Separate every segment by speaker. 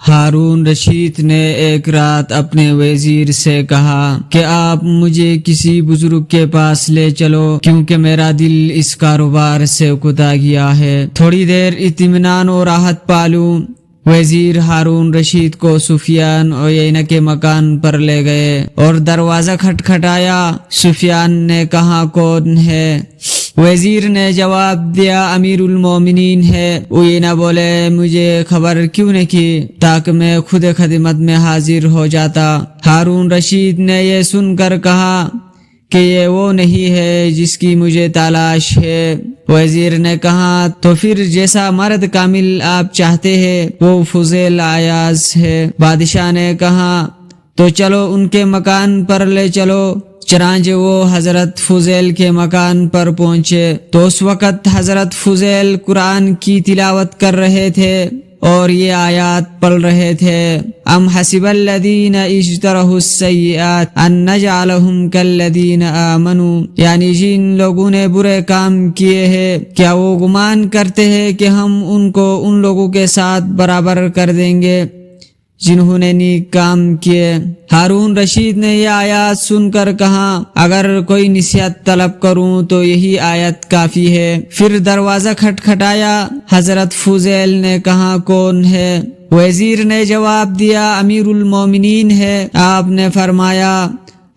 Speaker 1: ہارون رشید نے ایک رات اپنے وزیر سے کہا کہ آپ مجھے کسی بزرگ کے پاس لے چلو، کیونکہ میرا دل اس کاروبار سے اکتا گیا ہے، تھوڑی دیر اطمینان و راحت پالوں۔ وزیر ہارون رشید کو سفیان عیینہ کے مکان پر لے گئے اور دروازہ کھٹکھٹایا۔ سفیان نے کہا کون ہے؟ وزیر نے جواب دیا امیر المومنین ہے۔ عیینہ بولے مجھے خبر کیوں نہیں کی تاکہ میں خود خدمت میں حاضر ہو جاتا۔ ہارون رشید نے یہ سن کر کہا کہ یہ وہ نہیں ہے جس کی مجھے تلاش ہے۔ وزیر نے کہا تو پھر جیسا مرد کامل آپ چاہتے ہیں وہ فضیل ایاز ہے۔ بادشاہ نے کہا تو چلو ان کے مکان پر لے چلو۔ چنانچہ وہ حضرت فضیل کے مکان پر پہنچے تو اس وقت حضرت فضیل قرآن کی تلاوت کر رہے تھے اور یہ آیات پڑھ رہے تھے، ام حسب الذین اجترحوا السیئات ان نجعلہم کالذین آمنوا، یعنی جن لوگوں نے برے کام کیے ہیں کیا وہ گمان کرتے ہیں کہ ہم ان کو ان لوگوں کے ساتھ برابر کر دیں گے جنہوں نے نیک کام کیے۔ ہارون رشید نے یہ آیات سن کر کہا اگر کوئی نصیحت طلب کروں تو یہی آیت کافی ہے۔ پھر دروازہ کھٹکھٹایا۔ حضرت فضیل نے کہا کون ہے؟ وزیر نے جواب دیا امیر المومنین ہے۔ آپ نے فرمایا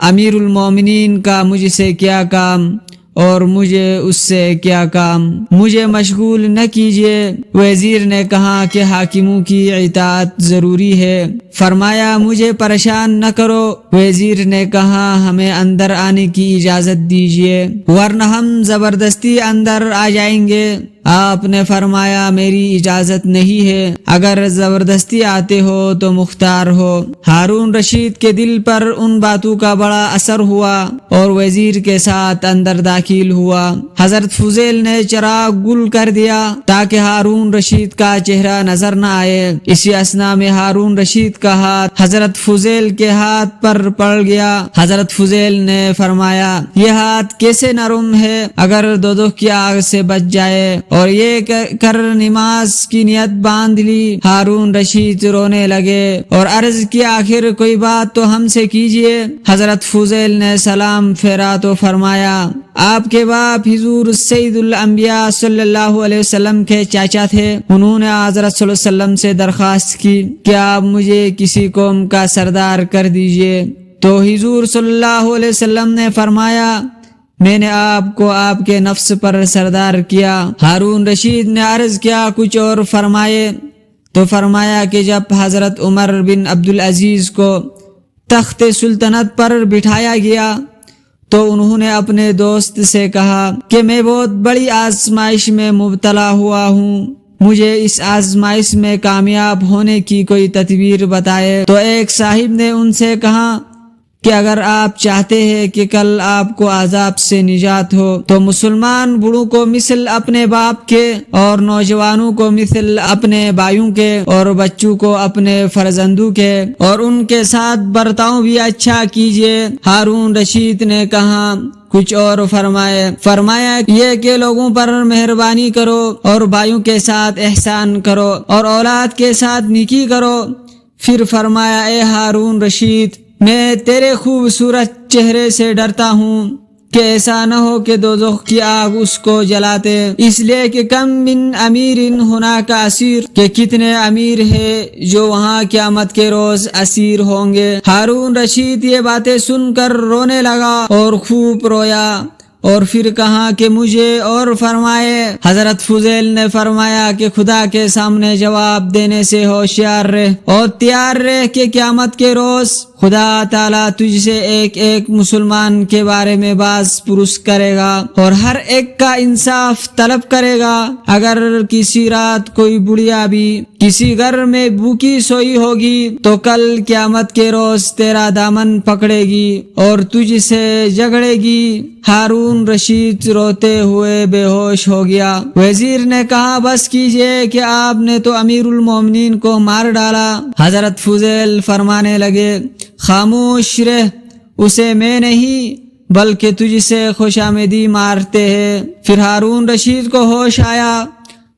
Speaker 1: امیر المومنین کا مجھ سے کیا کام اور مجھے اس سے کیا کام، مجھے مشغول نہ کیجیے۔ وزیر نے کہا کہ حاکموں کی اطاعت ضروری ہے۔ فرمایا مجھے پریشان نہ کرو۔ وزیر نے کہا ہمیں اندر آنے کی اجازت دیجیے ورنہ ہم زبردستی اندر آ جائیں گے۔ آپ نے فرمایا میری اجازت نہیں ہے، اگر زبردستی آتے ہو تو مختار ہو۔ ہارون رشید کے دل پر ان باتوں کا بڑا اثر ہوا اور وزیر کے ساتھ اندر داخل ہوا۔ حضرت فضیل نے چراغ گل کر دیا تاکہ ہارون رشید کا چہرہ نظر نہ آئے۔ اسی اثنا میں ہارون رشید کا ہاتھ حضرت فضیل کے ہاتھ پر پڑ گیا۔ حضرت فضیل نے فرمایا یہ ہاتھ کیسے نرم ہے، اگر دوزخ کی آگ سے بچ جائے، اور یہ کر نماز کی نیت باندھ لی۔ ہارون رشید رونے لگے اور عرض کی آخر کوئی بات تو ہم سے کیجیے۔ حضرت فضیل نے سلام پھیرا تو فرمایا آپ کے باپ حضور سید الانبیاء صلی اللہ علیہ وسلم کے چاچا تھے، انہوں نے حضرت صلی اللہ علیہ وسلم سے درخواست کی کہ آپ مجھے کسی قوم کا سردار کر دیجیے، تو حضور صلی اللہ علیہ وسلم نے فرمایا میں نے آپ کو آپ کے نفس پر سردار کیا۔ ہارون رشید نے عرض کیا کچھ اور فرمائے، تو فرمایا کہ جب حضرت عمر بن عبدالعزیز کو تخت سلطنت پر بٹھایا گیا تو انہوں نے اپنے دوست سے کہا کہ میں بہت بڑی آزمائش میں مبتلا ہوا ہوں، مجھے اس آزمائش میں کامیاب ہونے کی کوئی تدبیر بتائے۔ تو ایک صاحب نے ان سے کہا کہ اگر آپ چاہتے ہیں کہ کل آپ کو عذاب سے نجات ہو تو مسلمان بوڑھوں کو مثل اپنے باپ کے اور نوجوانوں کو مثل اپنے بھائیوں کے اور بچوں کو اپنے فرزندوں کے اور ان کے ساتھ برتاؤ بھی اچھا کیجیے۔ ہارون رشید نے کہا کچھ اور فرمایا یہ کہ لوگوں پر مہربانی کرو اور بھائیوں کے ساتھ احسان کرو اور اولاد کے ساتھ نیکی کرو۔ پھر فرمایا اے ہارون رشید میں تیرے خوبصورت چہرے سے ڈرتا ہوں کہ ایسا نہ ہو کہ دوزخ کی آگ اس کو جلاتے، اس لیے کہ کم من امیر ہونا کا اسیر، کہ کتنے امیر ہیں جو وہاں قیامت کے روز اسیر ہوں گے۔ ہارون رشید یہ باتیں سن کر رونے لگا اور خوب رویا اور پھر کہا کہ مجھے اور فرمائے۔ حضرت فضیل نے فرمایا کہ خدا کے سامنے جواب دینے سے ہوشیار رہ اور تیار رہ کہ قیامت کے روز خدا تعالیٰ تجھ سے ایک ایک مسلمان کے بارے میں باز پرس کرے گا اور ہر ایک کا انصاف طلب کرے گا۔ اگر کسی رات کوئی بڑھیا بھی کسی گھر میں بھوکی سوئی ہوگی تو کل قیامت کے روز تیرا دامن پکڑے گی اور تجھ سے جھگڑے گی۔ ہارون رشید روتے ہوئے بے ہوش ہو گیا۔ وزیر نے کہا بس کیجئے کہ آپ نے تو امیر المومنین کو مار ڈالا۔ حضرت فضیل فرمانے لگے خاموش رہ، اسے میں نہیں بلکہ تجھ سے خوش آمدی مارتے ہیں۔ پھر ہارون رشید کو ہوش آیا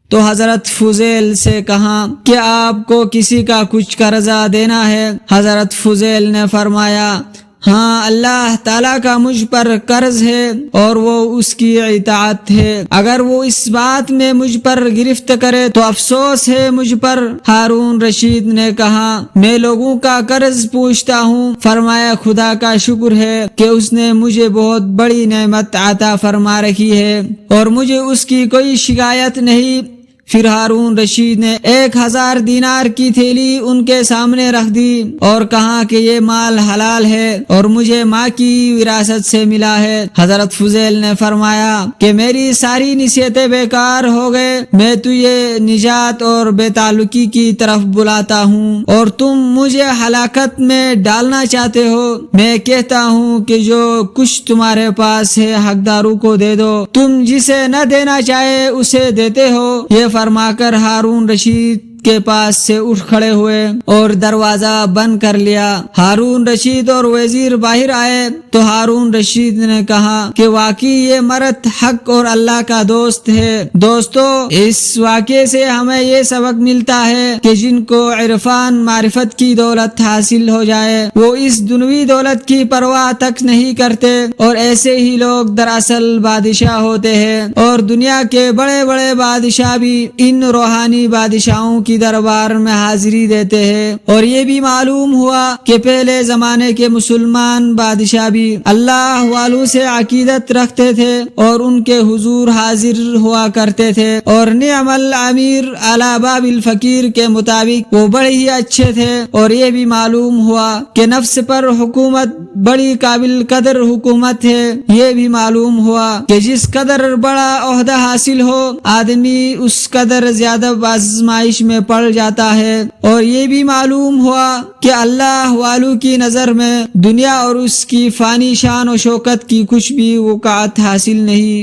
Speaker 1: تو حضرت فضیل سے کہا کہ آپ کو کسی کا کچھ قرضہ دینا ہے؟ حضرت فضیل نے فرمایا ہاں، اللہ تعالیٰ کا مجھ پر قرض ہے اور وہ اس کی اطاعت ہے، اگر وہ اس بات میں مجھ پر گرفت کرے تو افسوس ہے مجھ پر۔ ہارون رشید نے کہا میں لوگوں کا قرض پوچھتا ہوں۔ فرمایا خدا کا شکر ہے کہ اس نے مجھے بہت بڑی نعمت عطا فرما رکھی ہے اور مجھے اس کی کوئی شکایت نہیں۔ پھر ہارون رشید نے 1000 دینار کی تھیلی ان کے سامنے رکھ دی اور کہا کہ یہ مال حلال ہے اور مجھے ماں کی وراثت سے ملا ہے۔ حضرت فضیل نے فرمایا کہ میری ساری نصیحتیں بیکار ہو گئے، میں تجھے نجات اور بے تعلقی کی طرف بلاتا ہوں اور تم مجھے ہلاکت میں ڈالنا چاہتے ہو۔ میں کہتا ہوں کہ جو کچھ تمہارے پاس ہے حقداروں کو دے دو، تم جسے نہ دینا چاہے اسے دیتے ہو۔ یہ فرما کر ہارون رشید کے پاس سے اٹھ کھڑے ہوئے اور دروازہ بند کر لیا۔ ہارون رشید اور وزیر باہر آئے تو ہارون رشید نے کہا کہ واقعی یہ مرد حق اور اللہ کا دوست ہے۔ دوستو، اس واقعے سے ہمیں یہ سبق ملتا ہے کہ جن کو عرفان معرفت کی دولت حاصل ہو جائے وہ اس دنیوی دولت کی پرواہ تک نہیں کرتے، اور ایسے ہی لوگ دراصل بادشاہ ہوتے ہیں، اور دنیا کے بڑے بڑے بادشاہ بھی ان روحانی بادشاہوں کی دربار میں حاضری دیتے ہیں۔ اور یہ بھی معلوم ہوا کہ پہلے زمانے کے مسلمان بادشاہ بھی اللہ والوں سے عقیدت رکھتے تھے اور ان کے حضور حاضر ہوا کرتے تھے، اور نعم الامیر علی باب الفقیر کے مطابق وہ بڑے ہی اچھے تھے۔ اور یہ بھی معلوم ہوا کہ نفس پر حکومت بڑی قابل قدر حکومت ہے۔ یہ بھی معلوم ہوا کہ جس قدر بڑا عہدہ حاصل ہو آدمی اس قدر زیادہ آزمائش میں پڑ جاتا ہے۔ اور یہ بھی معلوم ہوا کہ اللہ والوں کی نظر میں دنیا اور اس کی فانی شان و شوکت کی کچھ بھی وقعت حاصل نہیں۔